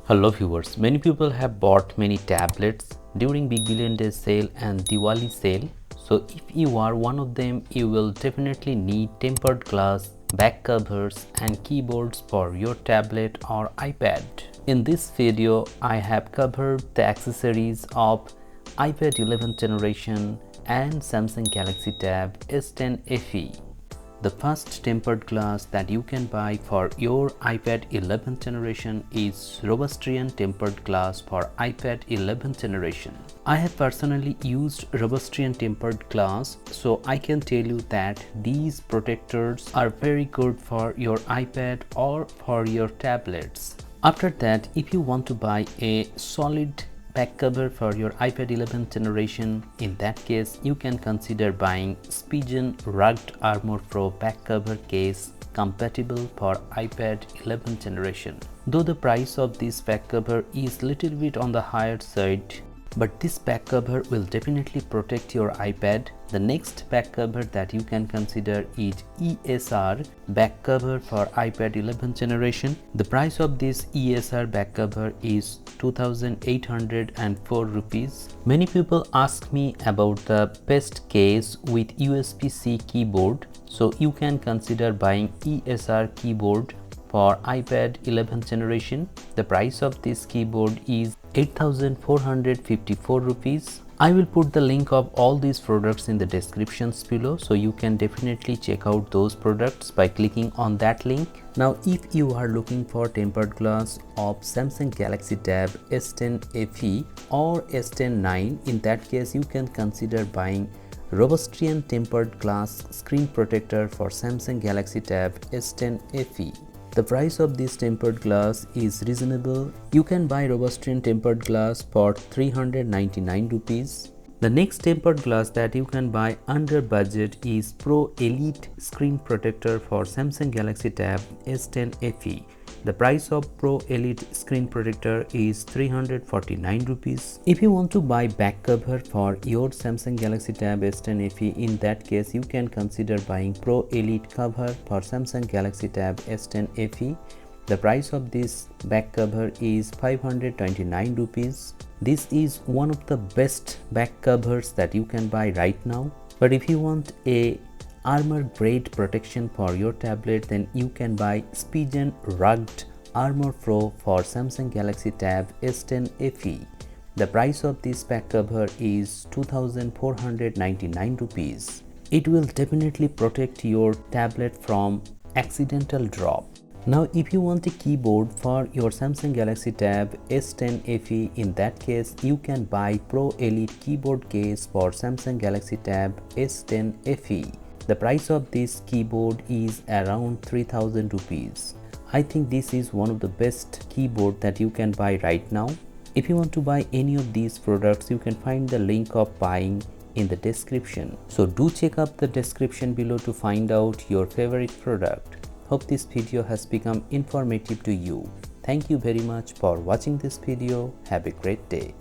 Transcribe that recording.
Hello viewers, many people have bought many tablets during Big Billion Days sale and Diwali sale. So if you are one of them, you will definitely need tempered glass, back covers and keyboards for your tablet or iPad. In this video, I have covered the accessories of iPad 11th generation and Samsung Galaxy Tab S10 FE. The first tempered glass that you can buy for your iPad 11th generation is Robustrian tempered glass for iPad 11th generation. I have personally used Robustrian tempered glass, so I can tell you that these protectors are very good for your iPad or for your tablets. After that, if you want to buy a solid back cover for your iPad 11th generation, in that case you can consider buying Spigen Rugged Armor Pro back cover case compatible for iPad 11th generation. Though the price of this back cover is little bit on the higher side, but this back cover will definitely protect your iPad. The next back cover that you can consider is ESR back cover for iPad 11th generation. The price of this ESR back cover is 2,804 rupees. Many people ask me about the best case with USB-C keyboard, so you can consider buying ESR keyboard for iPad 11th generation. The price of this keyboard is 8,454 rupees. I will put the link of all these products in the descriptions below, so you can definitely check out those products by clicking on that link. Now if you are looking for tempered glass of Samsung Galaxy Tab S10 FE or S10 9, in that case you can consider buying Robustrian tempered glass screen protector for Samsung Galaxy Tab S10 FE. The price of this tempered glass is reasonable. You can buy Robustrian tempered glass for 399 rupees. The next tempered glass that you can buy under budget is Pro Elite screen protector for Samsung Galaxy Tab S10 FE. The price of Pro Elite screen protector is 349 rupees. If you want to buy back cover for your Samsung Galaxy Tab S10 FE, in that case you can consider buying Pro Elite cover for Samsung Galaxy Tab S10 FE. The price of this back cover is 529 rupees. This is one of the best back covers that you can buy right now. But if you want a armor grade protection for your tablet, then you can buy Spigen Rugged Armor Pro for Samsung Galaxy Tab S10 FE. The price of this back cover is 2,499 rupees. It will definitely protect your tablet from accidental drop. Now if you want a keyboard for your Samsung Galaxy Tab S10 FE, in that case you can buy Pro Elite keyboard case for Samsung Galaxy Tab S10 FE. The price of this keyboard is around 3,000 rupees. I think this is one of the best keyboard that you can buy right now. If you want to buy any of these products, you can find the link of buying in the description. So do check out the description below to find out your favorite product. Hope this video has become informative to you. Thank you very much for watching this video. Have a great day.